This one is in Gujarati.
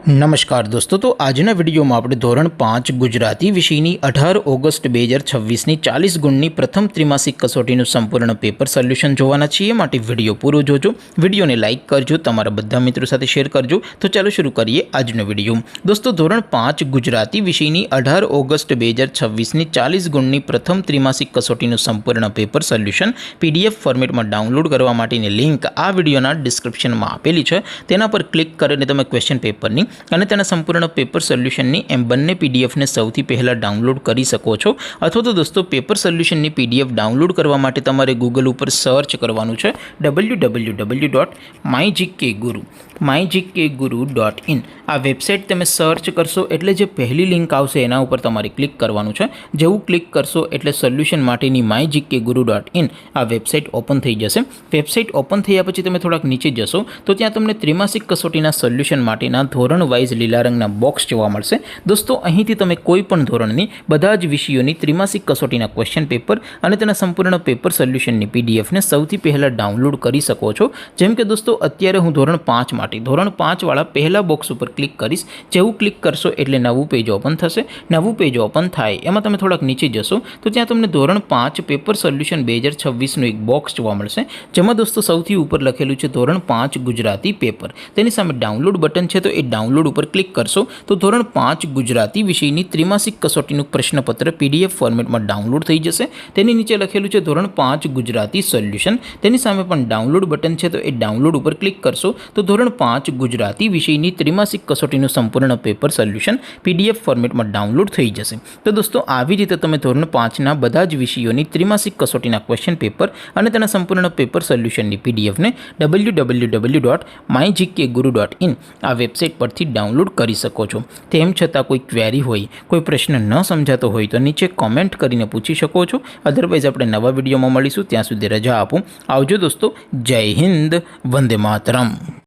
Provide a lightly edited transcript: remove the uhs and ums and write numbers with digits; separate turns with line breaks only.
नमस्कार दोस्तों, तो આજના વિડીયોમાં આપણે ધોરણ 5 ગુજરાતી વિષયની 18 ઓગસ્ટ 2026ની 40 ગુણની પ્રથમ ત્રિમાસિક કસોટીનું સંપૂર્ણ પેપર સોલ્યુશન જોવાના છીએ। માટે વિડીયો પૂરો જોજો, વિડીયોને લાઇક કરજો, તમારા બધા મિત્રો સાથે શેર કરજો। તો ચાલો શરૂ કરીએ આજનો વિડીયો। દોસ્તો, ધોરણ 5 ગુજરાતી વિષયની 18 ઓગસ્ટ 2026ની 40 ગુણની પ્રથમ ત્રિમાસિક કસોટીનું સંપૂર્ણ પેપર સોલ્યુશન PDF ફોર્મેટમાં ડાઉનલોડ કરવા માટેની લિંક આ વિડીયોના ડિસ્ક્રિપ્શનમાં આપેલી છે। તેના પર ક્લિક કરીને તમે ક્વેશ્ચન પેપરની અને તેના સંપૂર્ણ પેપર સોલ્યુશનની એમ બંને પીડીએફને સૌથી પહેલાં ડાઉનલોડ કરી શકો છો। અથવા તો દોસ્તો, પેપર સોલ્યુશનની પીડીએફ ડાઉનલોડ કરવા માટે તમારે ગૂગલ ઉપર સર્ચ કરવાનું છે www.mygkguru.in। આ વેબસાઇટ તમે સર્ચ કરશો એટલે જે પહેલી લિંક આવશે એના ઉપર તમારે ક્લિક કરવાનું છે। જેવું ક્લિક કરશો એટલે સોલ્યુશન માટેની mygkguru.in આ વેબસાઇટ ઓપન થઈ જશે। વેબસાઇટ ઓપન થયા પછી તમે થોડાક નીચે જશો તો ત્યાં તમને ત્રિમાસિક કસોટીના સોલ્યુશન માટેના ધોરણ વાઇઝ લીલા રંગના બોક્સ જોવા મળશે। દોસ્તો, અહીંથી તમે કોઈ પણ ધોરણની બધા જ વિષયોની ત્રિમાસિક કસોટીના ક્વેશ્ચન પેપર અને તેના સંપૂર્ણ પેપર સોલ્યુશનની પીડીએફને સૌથી પહેલાં ડાઉનલોડ કરી શકો છો। જેમ કે દોસ્તો, અત્યારે હું ધોરણ 5 માટે ધોરણ 5 વાળા પહેલા બોક્સ ઉપર ક્લિક કરીશ। જેવું ક્લિક કરશો એટલે નવું પેજ ઓપન થશે। નવું પેજ ઓપન થાય એમાં તમે થોડાક નીચે જશો તો ત્યાં તમને ધોરણ 5 પેપર સોલ્યુશન 2026નું એક બોક્સ જોવા મળશે, જેમાં દોસ્તો સૌથી ઉપર લખેલું છે ધોરણ 5 ગુજરાતી પેપર। તેની સામે ડાઉનલોડ બટન છે, તો એ ડાઉનલોડ ઉપર ક્લિક કરશો તો ધોરણ 5 ગુજરાતી વિષયની ત્રિમાસિક કસોટીનું પ્રશ્નપત્ર PDF ફોર્મેટમાં ડાઉનલોડ થઈ જશે। તેની નીચે લખેલું છે ધોરણ 5 ગુજરાતી સોલ્યુશન। તેની સામે પણ ડાઉનલોડ બટન છે, તો એ ડાઉનલોડ ઉપર ક્લિક કરશો તો ધોરણ 5 ગુજરાતી વિષયની ત્રિમાસિક કસોટીનું સંપૂર્ણ પેપર સોલ્યુશન PDF ફોર્મેટમાં ડાઉનલોડ થઈ જશે। તો દોસ્તો, આવી રીતે તમે ધોરણ 5ના બધા જ વિષયોની ત્રિમાસિક કસોટીના ક્વેશ્ચન પેપર અને તેના સંપૂર્ણ પેપર સોલ્યુશનની પીડીએફને www.mygkguru.in આ વેબસાઇટ પરથી ડાઉનલોડ કરી શકો છો। તેમ છતાં કોઈ ક્વેરી હોય, કોઈ પ્રશ્ન ન સમજાતો હોય તો નીચે કોમેન્ટ કરીને પૂછી શકો છો। અધરવાઇઝ આપણે નવા વિડીયોમાં મળીશું, ત્યાં સુધી રજા આપો। આવજો દોસ્તો, જય હિન્દ, વંદે માતરમ।